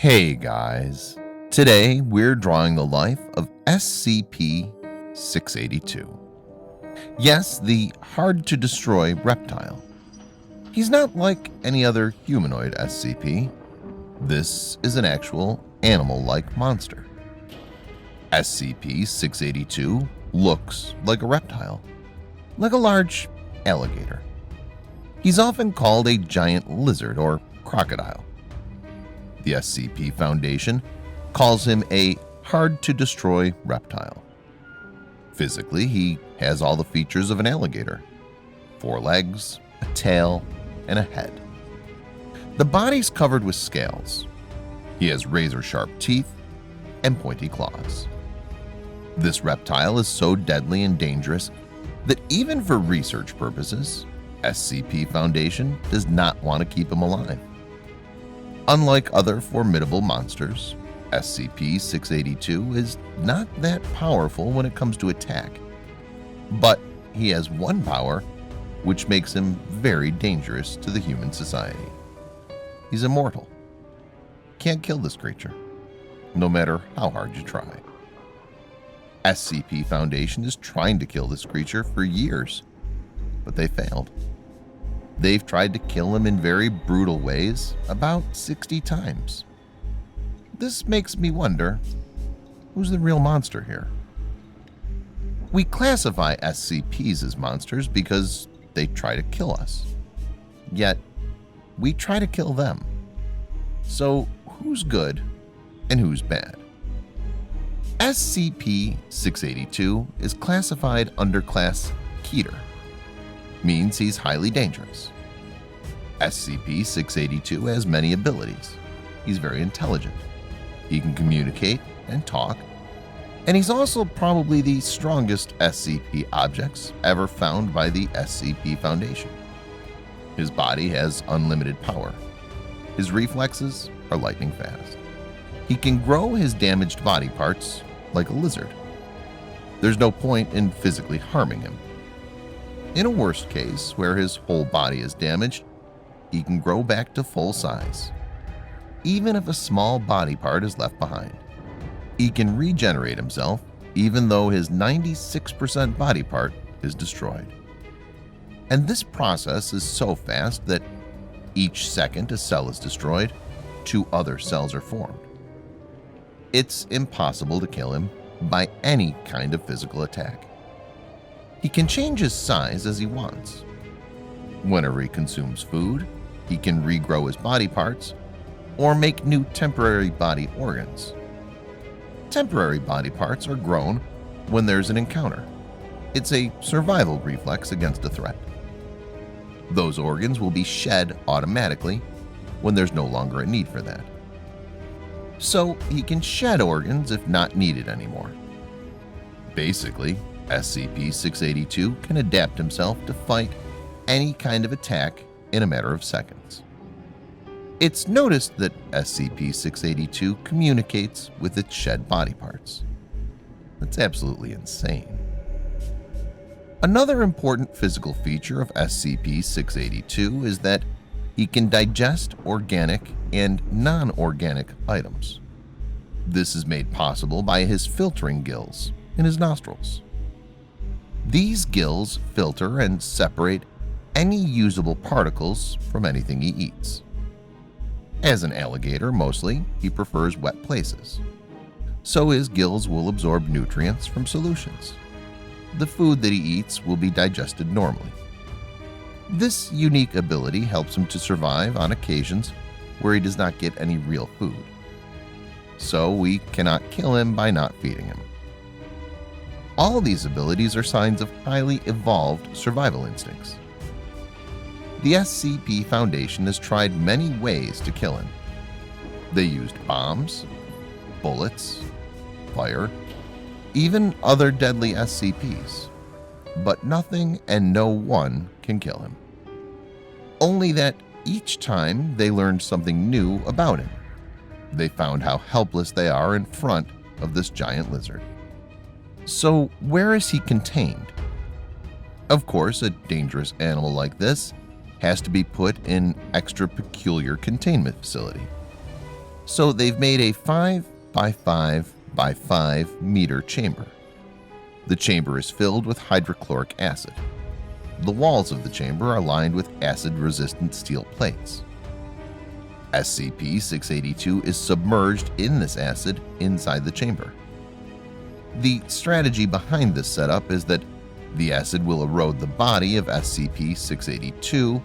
Hey guys, today we're drawing the life of SCP-682. Yes, the hard-to-destroy reptile. He's not like any other humanoid SCP. This is an actual animal-like monster. SCP-682 looks like a reptile, like a large alligator. He's often called a giant lizard or crocodile. The SCP Foundation calls him a hard-to-destroy reptile. Physically, he has all the features of an alligator: 4 legs, a tail, and a head. The body's covered with scales. He has razor-sharp teeth and pointy claws. This reptile is so deadly and dangerous that even for research purposes, SCP Foundation does not want to keep him alive. Unlike other formidable monsters, SCP-682 is not that powerful when it comes to attack. But he has one power which makes him very dangerous to the human society. He's immortal. Can't kill this creature, no matter how hard you try. SCP Foundation is trying to kill this creature for years, but they failed. They've tried to kill him in very brutal ways about 60 times. This makes me wonder, who's the real monster here? We classify SCPs as monsters because they try to kill us. Yet, we try to kill them. So, who's good and who's bad? SCP-682 is classified under Class Keter. Means he's highly dangerous. SCP-682 has many abilities. He's very intelligent. He can communicate and talk, and he's also probably the strongest SCP objects ever found by the SCP Foundation. His body has unlimited power. His reflexes are lightning fast. He can grow his damaged body parts like a lizard. There's no point in physically harming him. In a worst case, where his whole body is damaged, he can grow back to full size. Even if a small body part is left behind, he can regenerate himself even though his 96% body part is destroyed. And this process is so fast that each second a cell is destroyed, 2 other cells are formed. It's impossible to kill him by any kind of physical attack. He can change his size as he wants. Whenever he consumes food, he can regrow his body parts or make new temporary body organs. Temporary body parts are grown when there's an encounter. It's a survival reflex against a threat. Those organs will be shed automatically when there's no longer a need for that. So he can shed organs if not needed anymore. Basically, SCP-682 can adapt himself to fight any kind of attack in a matter of seconds. It's noticed that SCP-682 communicates with its shed body parts. That's absolutely insane. Another important physical feature of SCP-682 is that he can digest organic and non-organic items. This is made possible by his filtering gills in his nostrils. These gills filter and separate any usable particles from anything he eats. As an alligator, mostly, he prefers wet places, so his gills will absorb nutrients from solutions. The food that he eats will be digested normally. This unique ability helps him to survive on occasions where he does not get any real food. So we cannot kill him by not feeding him. All these abilities are signs of highly evolved survival instincts. The SCP Foundation has tried many ways to kill him. They used bombs, bullets, fire, even other deadly SCPs, but nothing and no one can kill him. Only that each time they learned something new about him. They found how helpless they are in front of this giant lizard. So where is he contained? Of course, a dangerous animal like this has to be put in extra peculiar containment facility. So they've made a 5 by 5 by 5 meter chamber. The chamber is filled with hydrochloric acid. The walls of the chamber are lined with acid-resistant steel plates. SCP-682 is submerged in this acid inside the chamber. The strategy behind this setup is that the acid will erode the body of SCP-682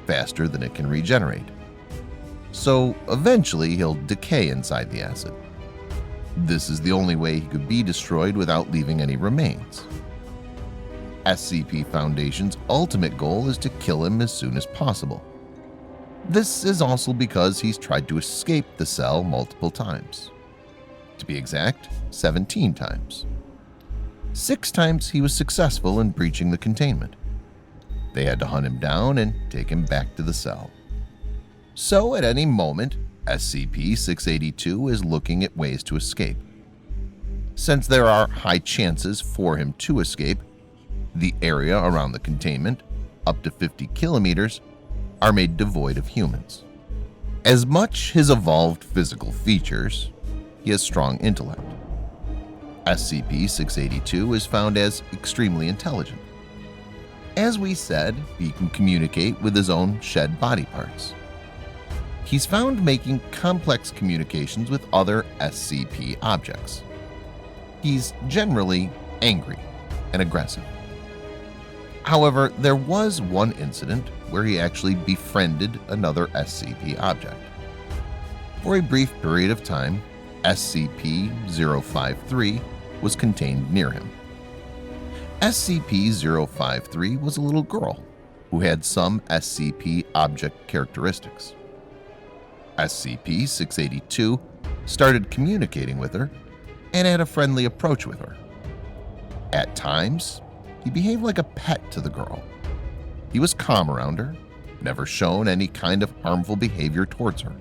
faster than it can regenerate. So eventually he'll decay inside the acid. This is the only way he could be destroyed without leaving any remains. SCP Foundation's ultimate goal is to kill him as soon as possible. This is also because he's tried to escape the cell multiple times. To be exact, 17 times. 6 times he was successful in breaching the containment. They had to hunt him down and take him back to the cell. So at any moment, SCP-682 is looking at ways to escape. Since there are high chances for him to escape, the area around the containment, up to 50 kilometers, are made devoid of humans. As much his evolved physical features, he has strong intellect. SCP-682 is found as extremely intelligent. As we said, he can communicate with his own shed body parts. He's found making complex communications with other SCP objects. He's generally angry and aggressive. However, there was one incident where he actually befriended another SCP object. For a brief period of time, SCP-053 was contained near him. SCP-053 was a little girl who had some SCP object characteristics. SCP-682 started communicating with her and had a friendly approach with her. At times, he behaved like a pet to the girl. He was calm around her, never shown any kind of harmful behavior towards her.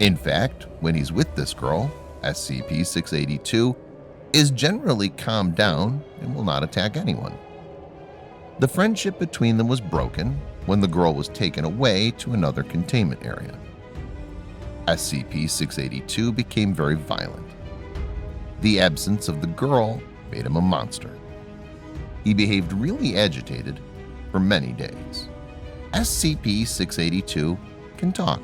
In fact, when he's with this girl, SCP-682 is generally calmed down and will not attack anyone. The friendship between them was broken when the girl was taken away to another containment area. SCP-682 became very violent. The absence of the girl made him a monster. He behaved really agitated for many days. SCP-682 can talk.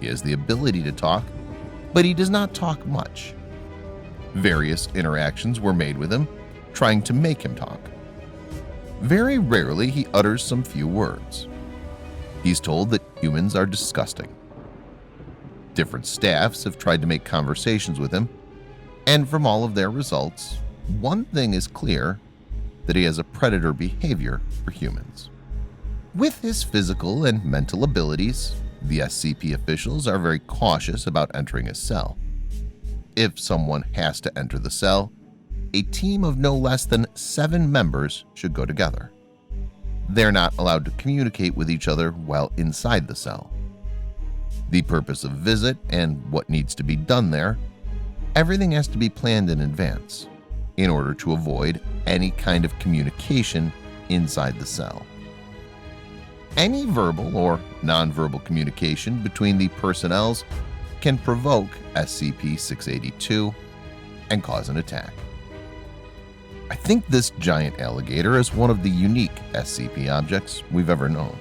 He has the ability to talk, but he does not talk much. Various interactions were made with him, trying to make him talk. Very rarely he utters some few words. He's told that humans are disgusting. Different staffs have tried to make conversations with him, and from all of their results, one thing is clear, that he has a predator behavior for humans. With his physical and mental abilities, the SCP officials are very cautious about entering his cell. If someone has to enter the cell, a team of no less than 7 members should go together. They're not allowed to communicate with each other while inside the cell. The purpose of visit and what needs to be done there, everything has to be planned in advance in order to avoid any kind of communication inside the cell. Any verbal or nonverbal communication between the personnels can provoke SCP-682 and cause an attack. I think this giant alligator is one of the unique SCP objects we've ever known.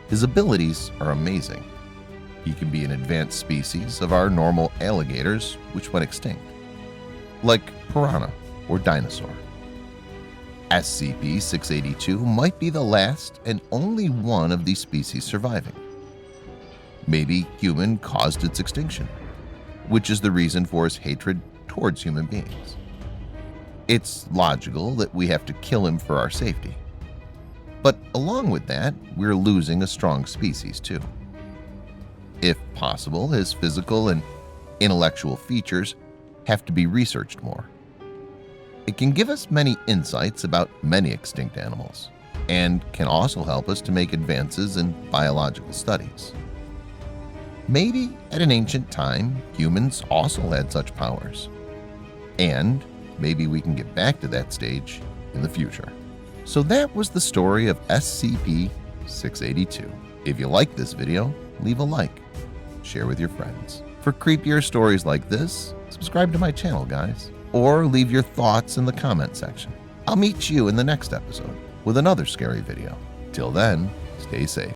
His abilities are amazing. He can be an advanced species of our normal alligators which went extinct, like piranha or dinosaur. SCP-682 might be the last and only one of these species surviving. Maybe human caused its extinction, which is the reason for his hatred towards human beings. It's logical that we have to kill him for our safety. But along with that, we're losing a strong species too. If possible, his physical and intellectual features have to be researched more. It can give us many insights about many extinct animals, and can also help us to make advances in biological studies. Maybe at an ancient time, humans also had such powers. And maybe we can get back to that stage in the future. So that was the story of SCP-682. If you liked this video, leave a like. share with your friends. For creepier stories like this, subscribe to my channel, guys, or leave your thoughts in the comment section. I'll meet you in the next episode with another scary video. Till then, stay safe.